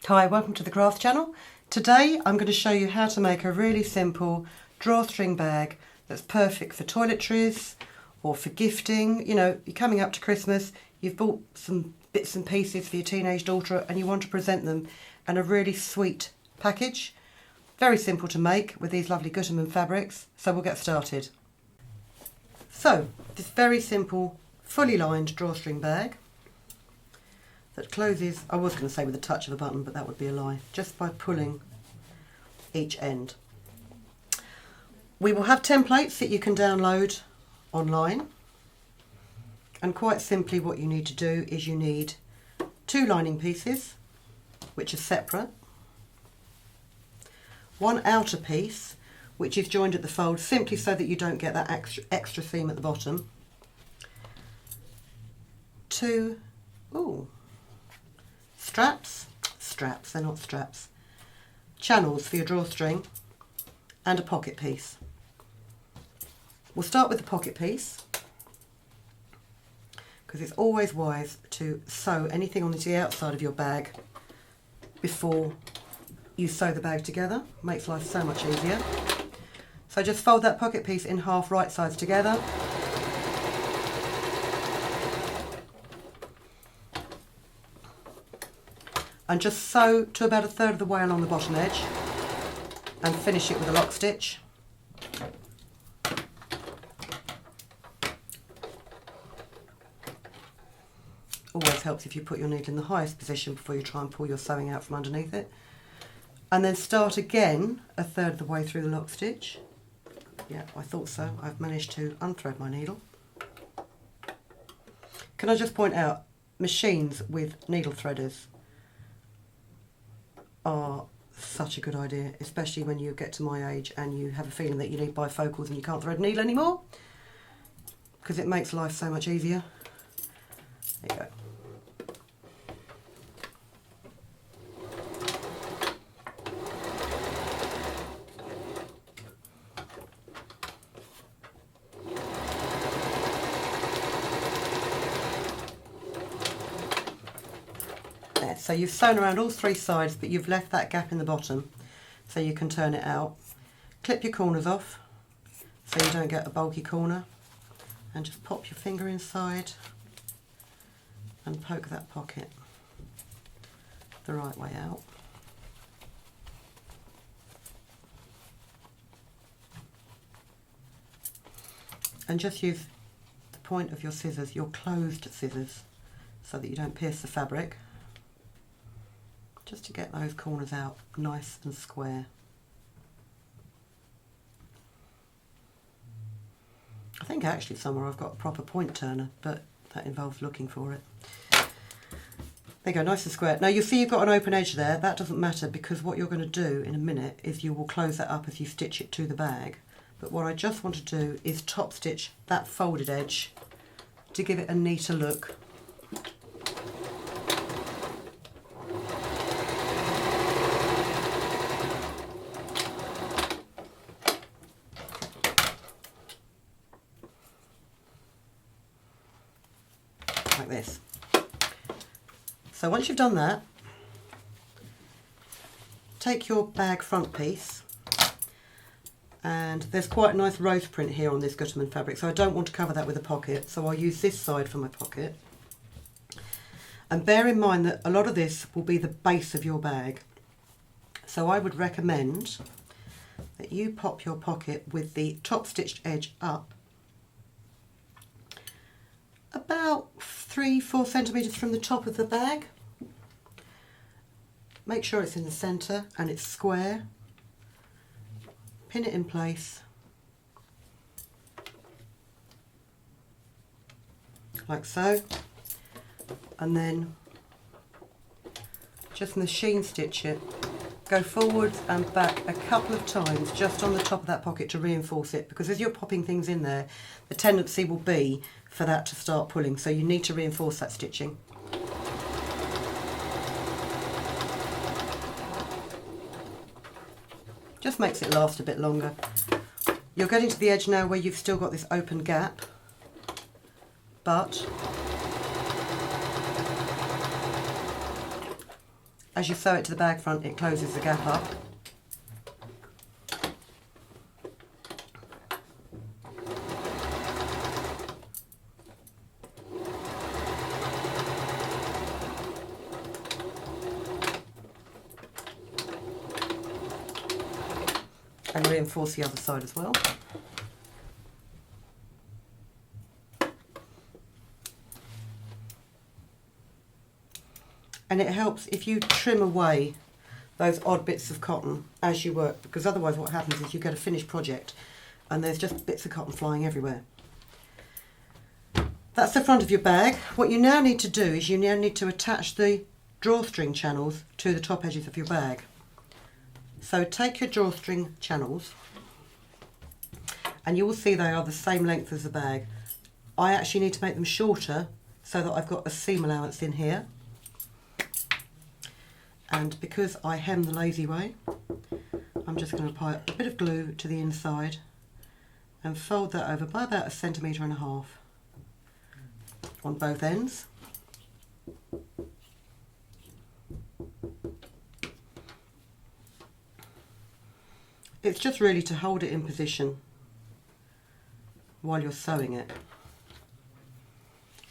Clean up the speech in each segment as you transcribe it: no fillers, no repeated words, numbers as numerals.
Hi, welcome to the Craft channel. Today I'm going to show you how to make a really simple drawstring bag that's perfect for toiletries or for gifting. You know, you're coming up to Christmas, you've bought some bits and pieces for your teenage daughter and you want to present them in a really sweet package. Very simple to make with these lovely Gutermann fabrics, so we'll get started. So, this very simple fully lined drawstring bag that closes, I was going to say with a touch of a button, but that would be a lie, just by pulling each end. We will have templates that you can download online, and quite simply what you need to do is you need 2 lining pieces which are separate, 1 outer piece which is joined at the fold simply so that you don't get that extra seam at the bottom, 2 straps, they're not straps, channels for your drawstring, and a pocket piece. We'll start with the pocket piece because it's always wise to sew anything onto the outside of your bag before you sew the bag together. Makes life so much easier. So just fold that pocket piece in half, right sides together. And just sew to about 1/3 of the way along the bottom edge and finish it with a lock stitch. Always helps if you put your needle in the highest position before you try and pull your sewing out from underneath it. And then start again 1/3 of the way through the lock stitch. Yeah, I thought so. I've managed to unthread my needle. Can I just point out, machines with needle threaders are such a good idea, especially when you get to my age and you have a feeling that you need bifocals and you can't thread a needle anymore, because it makes life so much easier. There you go. So you've sewn around all 3 sides, but you've left that gap in the bottom so you can turn it out. Clip your corners off so you don't get a bulky corner, and just pop your finger inside and poke that pocket the right way out. And just use the point of your scissors, your closed scissors, so that you don't pierce the fabric, just to get those corners out nice and square. I think actually somewhere I've got a proper point turner, but that involves looking for it. There you go, nice and square. Now you see you've got an open edge there. That doesn't matter, because what you're going to do in a minute is you will close that up as you stitch it to the bag. But what I just want to do is top stitch that folded edge to give it a neater look. Like this. So once you've done that, take your bag front piece, and there's quite a nice rose print here on this Gutermann fabric, so I don't want to cover that with a pocket, so I'll use this side for my pocket. And bear in mind that a lot of this will be the base of your bag, so I would recommend that you pop your pocket with the top stitched edge up about 3-4 centimetres from the top of the bag. Make sure it's in the centre and it's square. Pin it in place like so, and then just machine stitch it. Go forwards and back a couple of times just on the top of that pocket to reinforce it, because as you're popping things in there, the tendency will be for that to start pulling, so you need to reinforce that stitching. Just makes it last a bit longer. You're getting to the edge now where you've still got this open gap, but as you sew it to the bag front, it closes the gap up. And reinforce the other side as well. And it helps if you trim away those odd bits of cotton as you work, because otherwise what happens is you get a finished project and there's just bits of cotton flying everywhere. That's the front of your bag. What you now need to do is you now need to attach the drawstring channels to the top edges of your bag. So take your drawstring channels, and you will see they are the same length as the bag. I actually need to make them shorter so that I've got a seam allowance in here. And because I hem the lazy way, I'm just going to apply a bit of glue to the inside and fold that over by about 1.5 centimetres on both ends. It's just really to hold it in position while you're sewing it.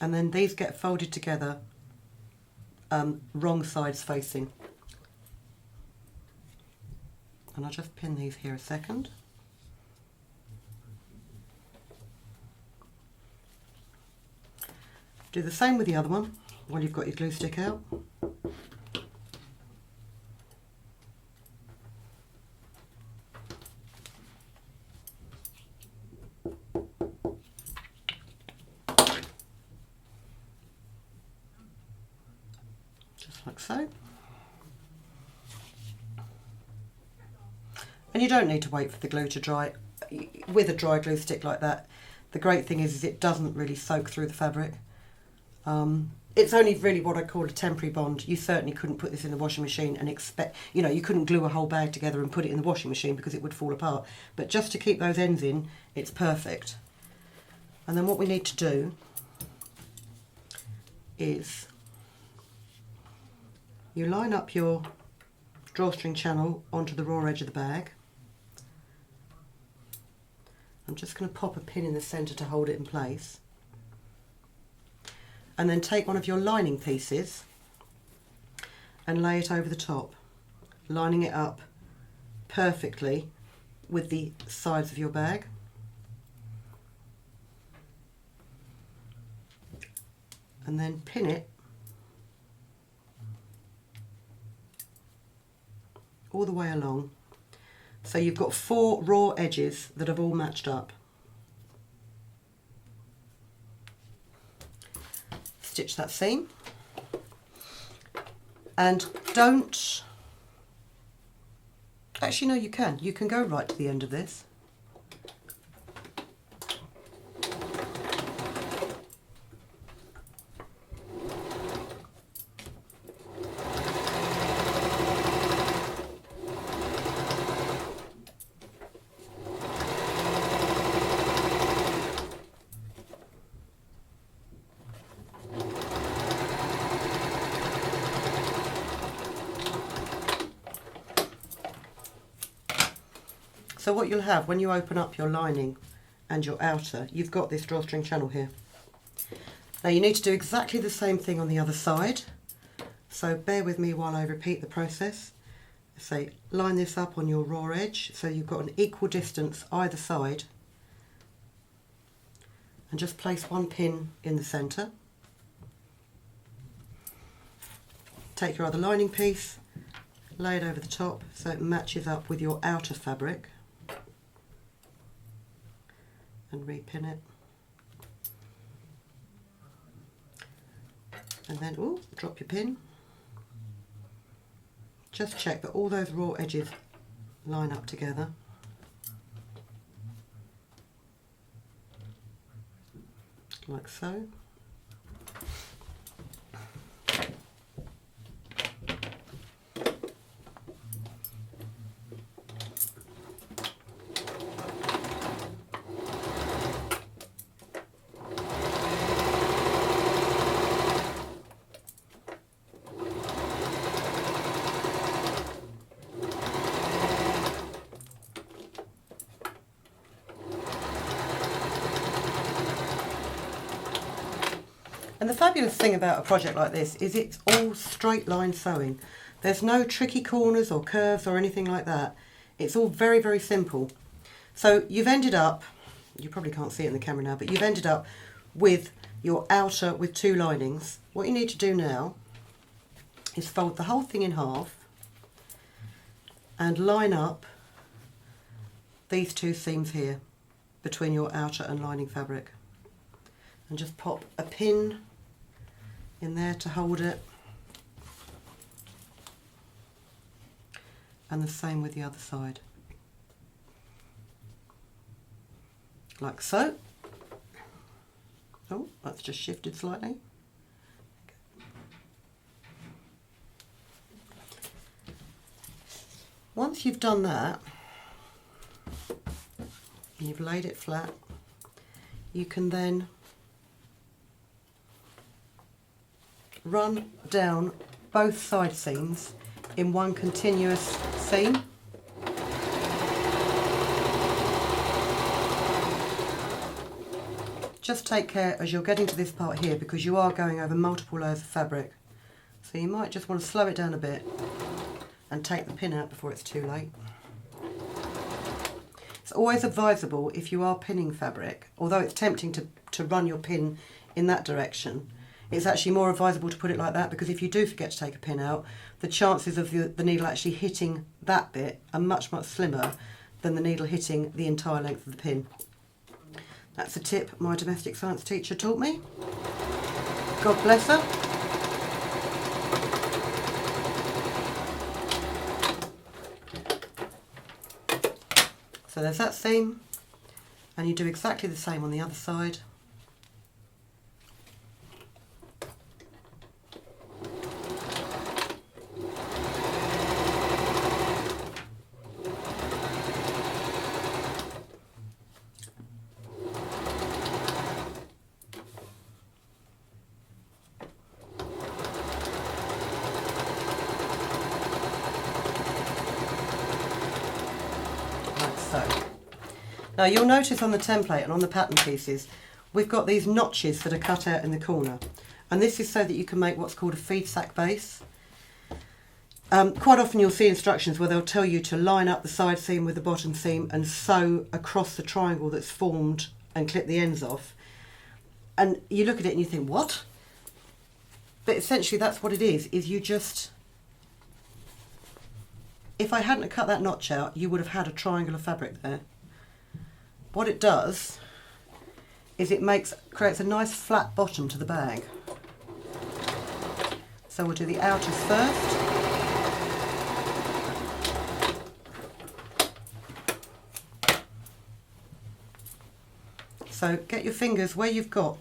And then these get folded together, wrong sides facing. And I'll just pin these here a second. Do the same with the other one while you've got your glue stick out. Just like so. And you don't need to wait for the glue to dry. With a dry glue stick like that, the great thing is it doesn't really soak through the fabric. It's only really what I call a temporary bond. You certainly couldn't put this in the washing machine and expect, you know, you couldn't glue a whole bag together and put it in the washing machine because it would fall apart. But just to keep those ends in, it's perfect. And then what we need to do is you line up your drawstring channel onto the raw edge of the bag. I'm just going to pop a pin in the centre to hold it in place. And then take one of your lining pieces and lay it over the top, lining it up perfectly with the sides of your bag. And then pin it all the way along. So you've got 4 raw edges that have all matched up. Stitch that seam. And don't... Actually, no, you can. You can go right to the end of this. So what you'll have when you open up your lining and your outer, you've got this drawstring channel here. Now you need to do exactly the same thing on the other side. So bear with me while I repeat the process. So line this up on your raw edge so you've got an equal distance either side. And just place one pin in the centre. Take your other lining piece, lay it over the top so it matches up with your outer fabric. And repin it, and then drop your pin. Just check that all those raw edges line up together. Like so. And the fabulous thing about a project like this is it's all straight line sewing. There's no tricky corners or curves or anything like that. It's all very, very simple. So you've ended up, you probably can't see it in the camera now, but you've ended up with your outer with 2 linings. What you need to do now is fold the whole thing in half and line up these 2 seams here between your outer and lining fabric. And just pop a pin in there to hold it. And the same with the other side. Like so. Oh, that's just shifted slightly. Once you've done that, and you've laid it flat, you can then run down both side seams in one continuous seam. Just take care as you're getting to this part here, because you are going over multiple layers of fabric. So you might just want to slow it down a bit and take the pin out before it's too late. It's always advisable, if you are pinning fabric, although it's tempting to run your pin in that direction, it's actually more advisable to put it like that, because if you do forget to take a pin out, the chances of the needle actually hitting that bit are much, much slimmer than the needle hitting the entire length of the pin. That's a tip my domestic science teacher taught me. God bless her. So there's that seam, and you do exactly the same on the other side. Now you'll notice on the template and on the pattern pieces, we've got these notches that are cut out in the corner. And this is so that you can make what's called a feed sack base. Quite often you'll see instructions where they'll tell you to line up the side seam with the bottom seam and sew across the triangle that's formed and clip the ends off. And you look at it and you think, what? But essentially that's what it is you just... If I hadn't cut that notch out, you would have had a triangle of fabric there. What it does is it creates a nice flat bottom to the bag. So we'll do the outers first. So get your fingers where you've got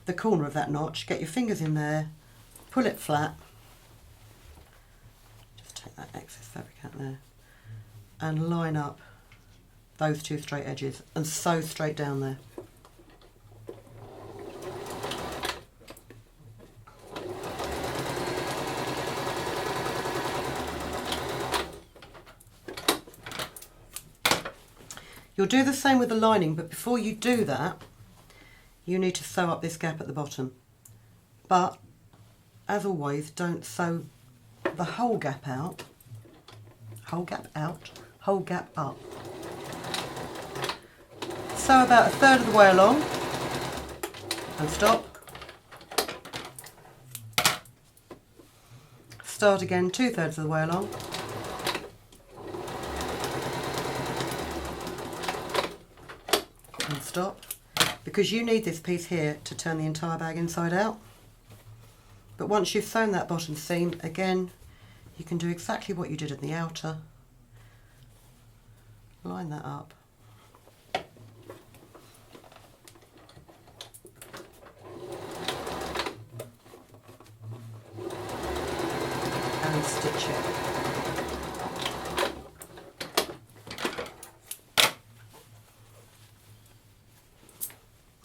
the corner of that notch, get your fingers in there, pull it flat. Just take that excess fabric out there and line up those 2 straight edges and sew straight down there. You'll do the same with the lining, but before you do that, you need to sew up this gap at the bottom. But, as always, don't sew the whole gap out, whole gap out, whole gap up. Sew about 1/3 of the way along and stop. Start again 2/3 of the way along. And stop. Because you need this piece here to turn the entire bag inside out. But once you've sewn that bottom seam, again, you can do exactly what you did at the outer. Line that up. And stitch it.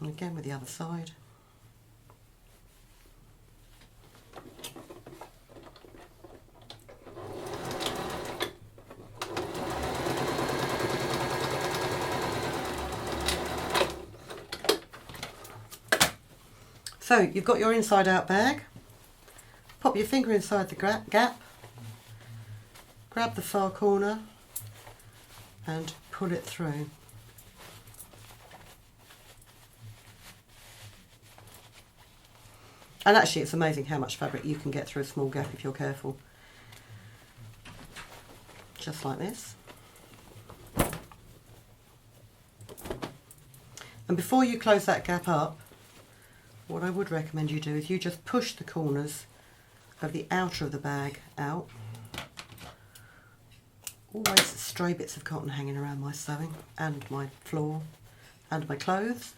And again with the other side. So you've got your inside out bag, pop your finger inside the gap, grab the far corner and pull it through. And actually it's amazing how much fabric you can get through a small gap if you're careful. Just like this. And before you close that gap up, what I would recommend you do is you just push the corners of the outer of the bag out. Always stray bits of cotton hanging around my sewing and my floor and my clothes.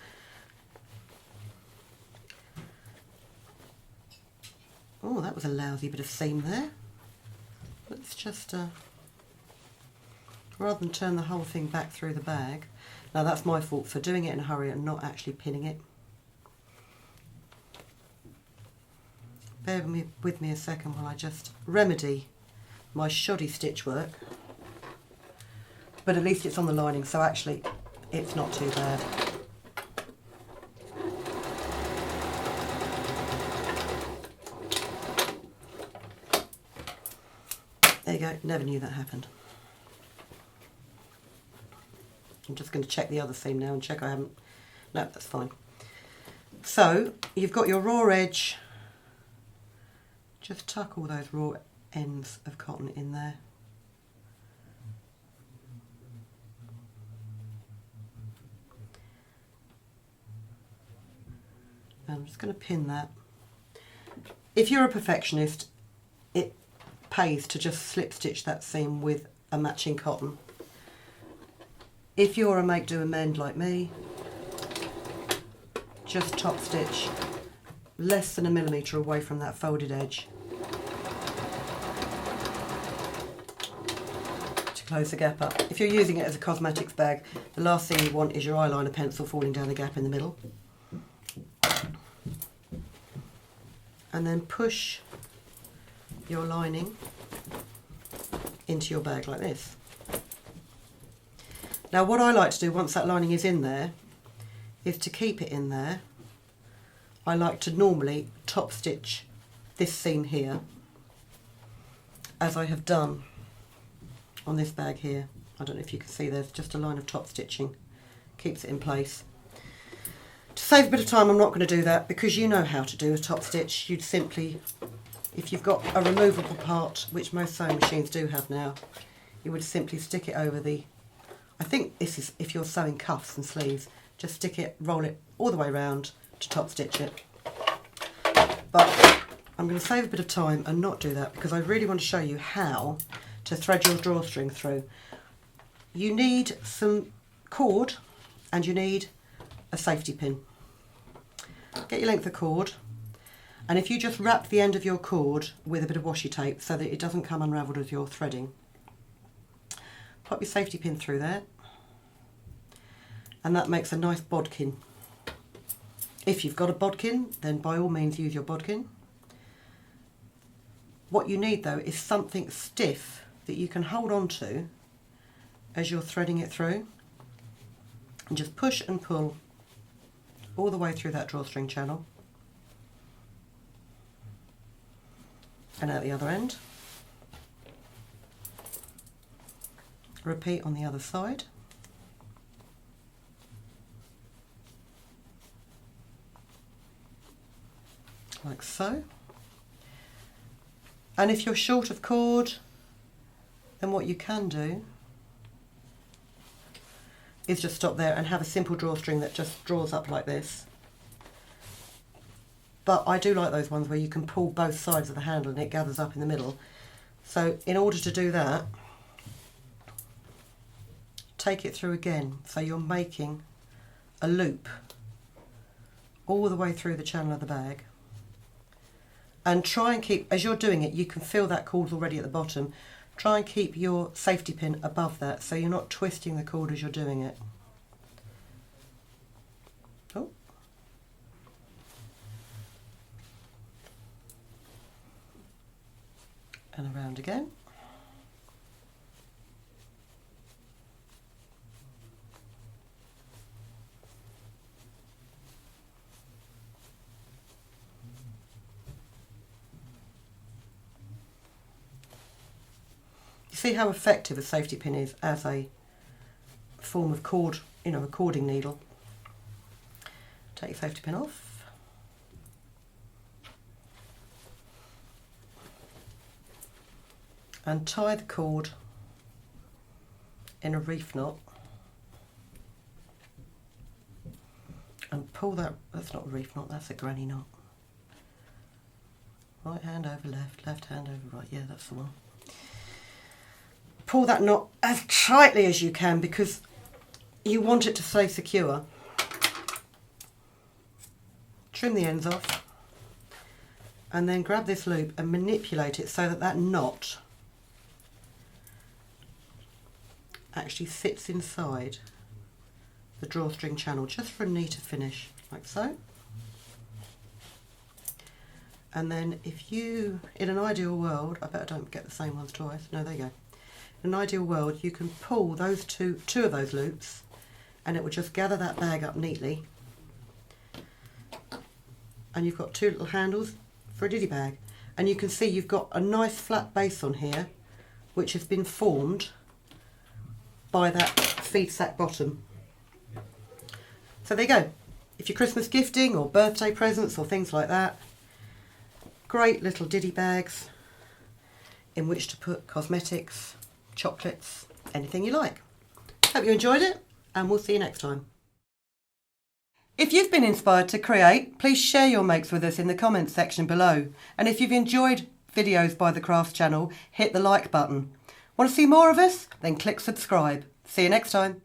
Oh, that was a lousy bit of seam there. Let's just, rather than turn the whole thing back through the bag. Now that's my fault for doing it in a hurry and not actually pinning it. Bear with me a second while I just remedy my shoddy stitch work. But at least it's on the lining, so actually it's not too bad. There you go, never knew that happened. I'm just going to check the other seam now and check I haven't, no, that's fine. So you've got your raw edge, just tuck all those raw ends of cotton in there. And I'm just going to pin that. If you're a perfectionist, it pays to just slip stitch that seam with a matching cotton. If you're a make do amend like me, just top stitch less than 1 millimetre away from that folded edge to close the gap up. If you're using it as a cosmetics bag, the last thing you want is your eyeliner pencil falling down the gap in the middle. And then push your lining into your bag like this. Now what I like to do once that lining is in there is to keep it in there. I like to normally top stitch this seam here, as I have done on this bag here. I don't know if you can see, there's just a line of top stitching, keeps it in place. To save a bit of time, I'm not going to do that because you know how to do a top stitch. You'd simply, if you've got a removable part, which most sewing machines do have now, you would simply stick it over the, I think this is if you're sewing cuffs and sleeves, just stick it, roll it all the way around to top stitch it. But I'm going to save a bit of time and not do that because I really want to show you how to thread your drawstring through. You need some cord and you need a safety pin. Get your length of cord, and if you just wrap the end of your cord with a bit of washi tape so that it doesn't come unravelled as you're threading, pop your safety pin through there, and that makes a nice bodkin. If you've got a bodkin, then by all means use your bodkin. What you need though is something stiff that you can hold on to as you're threading it through, and just push and pull all the way through that drawstring channel and out the other end. Repeat on the other side. Like so. And if you're short of cord, then what you can do is just stop there and have a simple drawstring that just draws up like this. But I do like those ones where you can pull both sides of the handle and it gathers up in the middle. So in order to do that, take it through again. So you're making a loop all the way through the channel of the bag. And try and keep, as you're doing it, you can feel that cord already at the bottom. Try and keep your safety pin above that so you're not twisting the cord as you're doing it. Oh. And around again. see how effective a safety pin is as a form of cord, you know, a cording needle. Take your safety pin off. And tie the cord in a reef knot. And pull that, that's not a reef knot, that's a granny knot. Right hand over left, left hand over right, yeah, that's the one. Pull that knot as tightly as you can because you want it to stay secure. Trim the ends off and then grab this loop and manipulate it so that that knot actually fits inside the drawstring channel just for a neater finish, like so. And then if you, in an ideal world, I bet I don't get the same ones twice, no, there you go. In an ideal world, you can pull those two of those loops and it will just gather that bag up neatly. And you've got two little handles for a diddy bag. And you can see you've got a nice flat base on here, which has been formed by that feed sack bottom. So there you go. If you're Christmas gifting or birthday presents or things like that, great little diddy bags in which to put cosmetics, chocolates, anything you like. Hope you enjoyed it and we'll see you next time. If you've been inspired to create, please share your makes with us in the comments section below. And if you've enjoyed videos by the Crafts channel, hit the like button. Want to see more of us? Then click subscribe. See you next time.